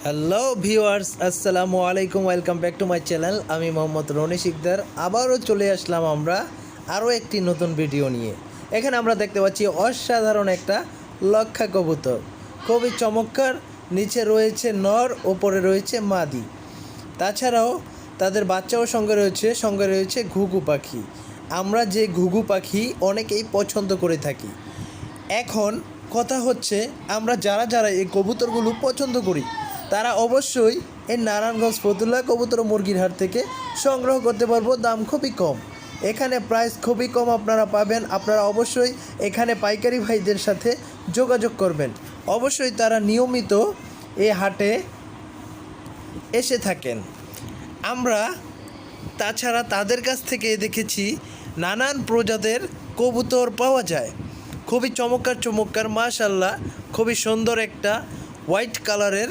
Hello viewers, আসসালামু আলাইকুম। Welcome back to my channel. আমি মোহাম্মদ রনি শিকদার। আবারও চলে আসলাম আমরা আরও একটি নতুন ভিডিও নিয়ে। এখানে আমরা দেখতে পাচ্ছি অসাধারণ একটা লক্ষা কবুতর, খুবই চমৎকার। নিচে রয়েছে নর, ওপরে রয়েছে মাদি। তাছাড়াও তাদের বাচ্চাও সঙ্গে রয়েছে ঘুঘু পাখি। আমরা যে ঘুঘু পাখি অনেকেই পছন্দ করে থাকি। এখন কথা হচ্ছে, আমরা যারা যারা এই কবুতরগুলো পছন্দ করি তারা অবশ্যই এই নারায়ণগঞ্জ ফতুল্লা কবুতর ও মুরগির হাট থেকে সংগ্রহ করতে পারবো। দাম খুবই কম, এখানে প্রাইস খুবই কম আপনারা পাবেন। আপনারা অবশ্যই এখানে পাইকারি ভাইদের সাথে যোগাযোগ করবেন। অবশ্যই তারা নিয়মিত এই হাটে এসে থাকেন। আমরা তাছাড়া তাদের কাছ থেকে দেখেছি নানান প্রজাতির কবুতর পাওয়া যায়, খুবই চমৎকার মাশাআল্লাহ, খুবই সুন্দর একটা হোয়াইট কালারের